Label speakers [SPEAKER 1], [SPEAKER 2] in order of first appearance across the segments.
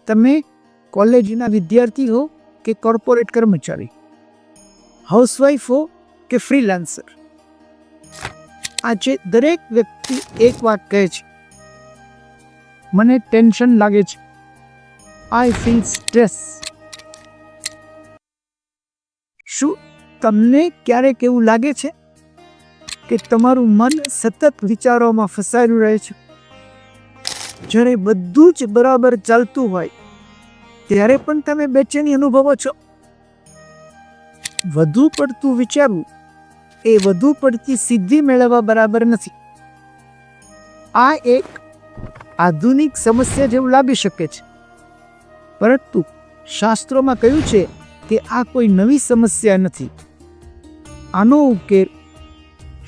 [SPEAKER 1] તમે કોલેજના વિદ્યાર્થી હો કે કોર્પોરેટ કર્મચારી, હાઉસવાઈફ હો કે ફ્રીલાન્સર, આજે દરેક વ્યક્તિ એક વાત કહે છે, મને ટેન્શન લાગે છે, આઈ ફીલ સ્ટ્રેસ. શું તમને ક્યારેક એવું લાગે છે કે તમારું મન સતત વિચારોમાં ફસાયેલું રહે છે? જ્યારે બધું જ બરાબર ચાલતું હોય ત્યારે પણ તમે બેચેની અનુભવો છો? વધુ પડતું વિચારવું એ વધુ પડતી સિદ્ધિ મેળવવા બરાબર નથી. આ એક આધુનિક સમસ્યા જેવું લાગી શકે છે, પરંતુ શાસ્ત્રોમાં કહ્યું છે કે આ કોઈ નવી સમસ્યા નથી. આનો ઉકેલ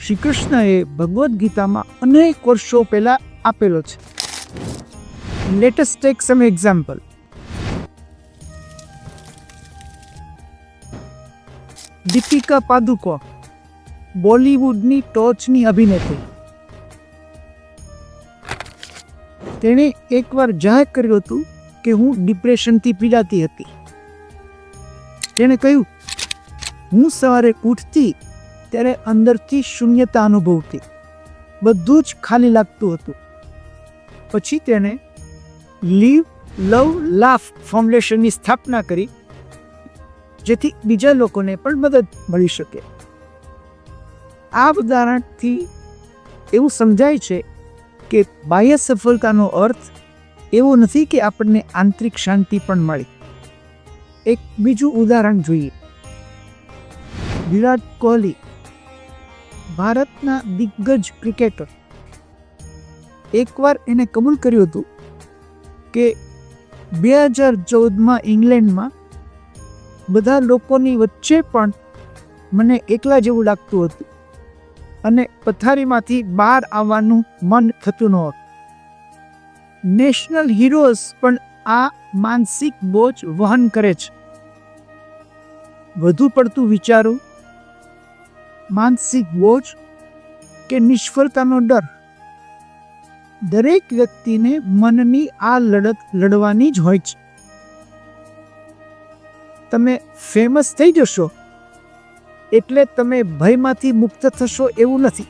[SPEAKER 1] શ્રી કૃષ્ણએ ભગવદ્ ગીતામાં અનેક વર્ષો પહેલા આપેલો છે. Let us take some example. Deepika Padukone, બોલિવૂડની ટોચની અભિનેત્રી, તેણે એકવાર જાહેર કર્યું હતું કે હું ડિપ્રેશનથી પીડાતી હતી. તેણે કહ્યું, હું સવારે ઉઠતી ત્યારે અંદરથી શૂન્યતા અનુભવતી, બધું જ ખાલી લાગતું હતું. પછી તેણે લીવ લવ લાફ ફાઉન્ડેશનની સ્થાપના કરી, જેથી બીજા લોકોને પણ મદદ મળી શકે. આ ઉદાહરણથી એવું સમજાય છે કે બાહ્ય સફળતાનો અર્થ એવો નથી કે આપણને આંતરિક શાંતિ પણ મળે. એક બીજું ઉદાહરણ જોઈએ. વિરાટ કોહલી, ભારતના દિગ્ગજ ક્રિકેટર, એકવાર એને કબૂલ કર્યું હતું કે 2014માં ઇંગ્લેન્ડમાં બધા લોકોની વચ્ચે પણ મને એકલા જેવું લાગતું હતું અને પથારીમાંથી બહાર આવવાનું મન થતું નહોતું. નેશનલ હીરોઝ પણ આ માનસિક બોજ વહન કરે છે. વધુ પડતું વિચારવું, માનસિક બોજ કે નિષ્ફળતાનો ડર, દરેક વ્યક્તિને મનની આ લડત લડવાની જ હોય છે. તમે ફેમસ થઈ જશો એટલે તમે ભયમાંથી મુક્ત થશો એવું નથી.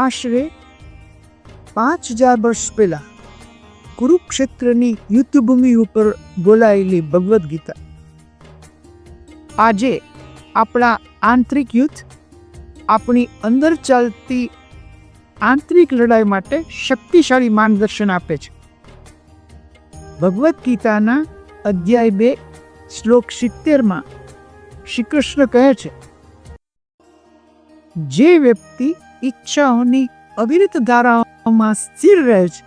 [SPEAKER 1] આશરે 5000 વર્ષ પહેલા કુરુક્ષેત્રની યુદ્ધભૂમિ ઉપર બોલાયેલી ભગવદ્ ગીતા આજે આપણા આંતરિક યુદ્ધ, આપણી અંદર ચાલતી આંતરિક લડાઈ માટે શક્તિશાળી માર્ગદર્શન આપે છે. ભગવદ્ ગીતાના અધ્યાય 2 શ્લોક 70માં શ્રી કૃષ્ણ કહે છે, જે વ્યક્તિ ઈચ્છાઓની અવિરત ધારાઓમાં સ્થિર રહે છે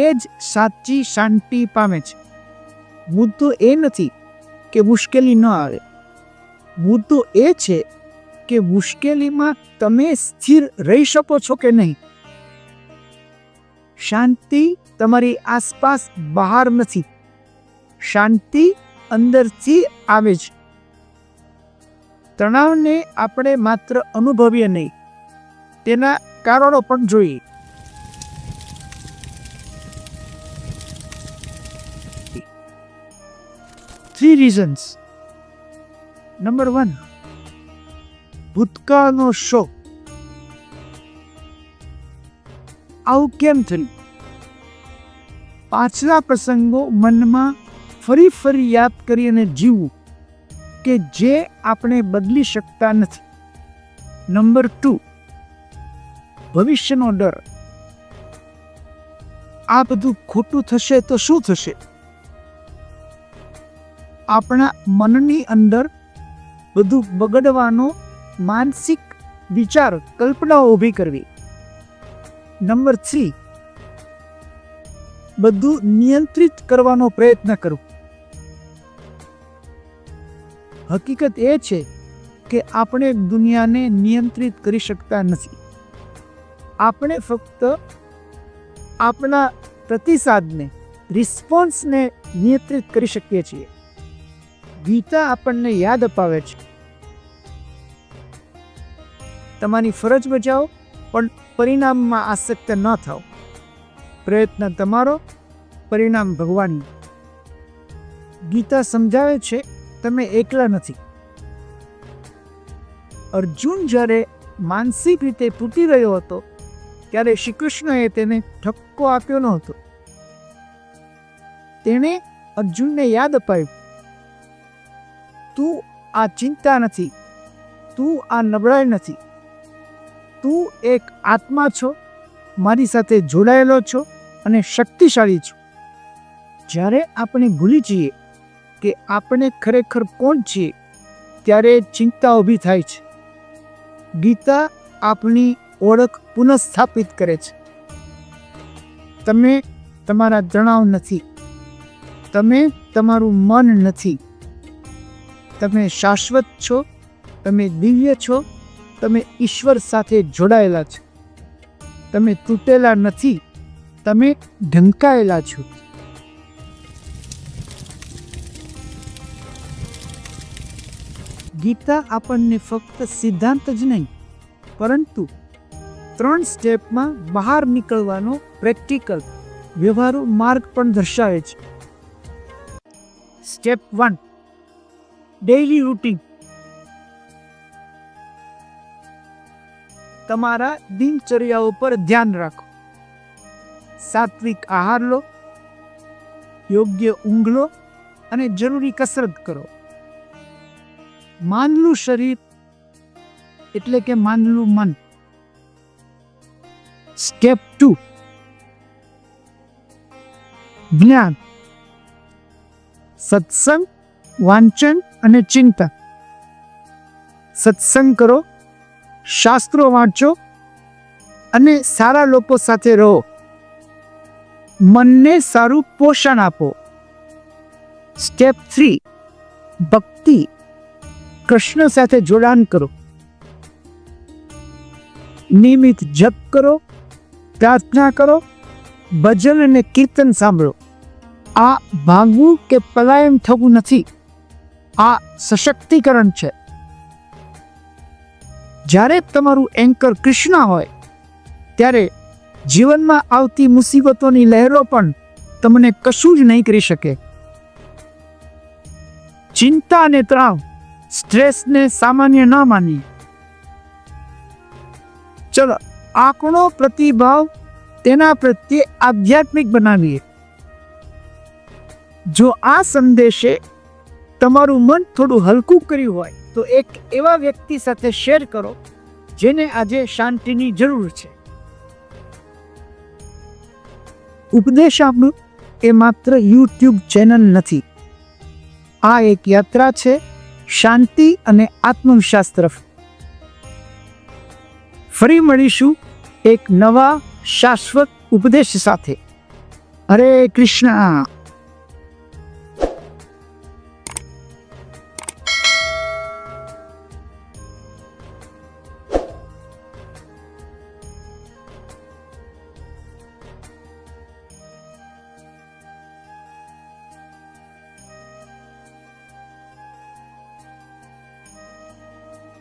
[SPEAKER 1] એ જ સાચી શાંતિ પામે છે. મુદ્દો એ નથી કે મુશ્કેલી ન આવે, મુદ્દો એ છે કે મુશ્કેલીમાં તમે સ્થિર રહી શકો છો કે નહીં. શાંતિ તમારી આસપાસ બહાર નથી, શાંતિ અંદરથી આવે છે. તણાવને આપણે માત્ર અનુભવીએ નહીં, તેના કારણો પણ જોઈએ. Three reasons. Number 1, ભૂતકાળનો શોક. આવું કેમ થયું? પાછલા પ્રસંગો મનમાં ફરી ફરી યાદ કરી અને જીવવું કે જે આપણે બદલી શકતા નથી. નંબર 2, ભવિષ્યનો ડર. આ બધું ખોટું થશે તો શું થશે? આપણા મનની અંદર બધું બગડવાનો માનસિક વિચાર, કલ્પનાઓ ઊભી કરવી. નંબર 3, બધું નિયંત્રિત કરવાનો પ્રયત્ન કરવો. હકીકત એ છે કે આપણે દુનિયાને નિયંત્રિત કરી શકતા નથી. આપણે ફક્ત આપણા પ્રતિસાદને, રિસ્પોન્સને નિયંત્રિત કરી શકીએ છીએ. ગીતા આપણને યાદ અપાવે છે, તમારી ફરજ બજાવો પણ પરિણામમાં આસક્ત ન થાઓ. પ્રયત્ન તમારો, પરિણામ ભગવાનનું. ગીતા સમજાવે છે તમે એકલા નથી. અર્જુન જ્યારે માનસિક રીતે તૂટી રહ્યો હતો ત્યારે શ્રી કૃષ્ણએ તેને ઠપકો આપ્યો ન હતો. તેણે અર્જુનને યાદ અપાવ્યું, તું આ ચિંતા નથી, તું આ નબળાઈ નથી, તું એક આત્મા છો, મારી સાથે જોડાયેલો છો અને શક્તિશાળી છો. જ્યારે આપણે ભૂલી જઈએ કે આપણે ખરેખર કોણ છીએ ત્યારે ચિંતા ઊભી થાય છે. ગીતા આપણી ઓળખ પુનઃસ્થાપિત કરે છે. તમે તમારા તણાવ નથી, તમે તમારું મન નથી, તમે શાશ્વત છો, તમે દિવ્ય છો, તમે ઈશ્વર સાથે જોડાયેલા છો. તમે તૂટેલા નથી, તમે ઢંકાયેલા છો. ગીતા આપણને ફક્ત સિદ્ધાંત જ નહીં પરંતુ 3 સ્ટેપમાં બહાર નીકળવાનો પ્રેક્ટિકલ વ્યવહારુ માર્ગ પણ દર્શાવે છે. Step 1, daily routine. તમારા દિનચર્યાઓ પર ધ્યાન રાખો. સાત્વિક આહાર લો, યોગ્ય ઊંઘ લો અને જરૂરી કસરત કરો. માનલું શરીર એટલે કે માનલું મન. સ્ટેપ 2, જ્ઞાન. સત્સંગ, વાંચન અને ચિંતન. સત્સંગ કરો, શાસ્ત્રો વાંચો અને સારા લોકો સાથે રહો. મનને સારું પોષણ આપો. સ્ટેપ 3, ભક્તિ. કૃષ્ણ સાથે જોડાણ કરો. નિયમિત જપ કરો, પ્રાર્થના કરો, ભજન અને કીર્તન સાંભળો. આ ભાગવું કે પલાયન થવું નથી, આ સશક્તિકરણ છે. જ્યારે તમારું એન્કર કૃષ્ણ હોય ત્યારે જીવનમાં આવતી મુસીબતોની લહેરો પણ તમને કશું જ નહીં કરી શકે. ચિંતા અને તણાવ, સ્ટ્રેસને સામાન્ય ન માની. ચલો આપણો પ્રતિભાવ તેના પ્રત્યે આધ્યાત્મિક બનાવીએ. જો આ સંદેશે તમારું મન થોડું હલકું કર્યું હોય તો એક એવા વ્યક્તિ સાથે શેર કરો જેને આજે શાંતિની જરૂર છે. ઉપદેશ આપણું એ માત્ર યુટ્યુબ ચેનલ નથી, આ એક યાત્રા છે શાંતિ અને આત્મવિશ્વાસ તરફ. ફરી મળીશું એક નવા શાશ્વત ઉપદેશ સાથે. હરે કૃષ્ણ.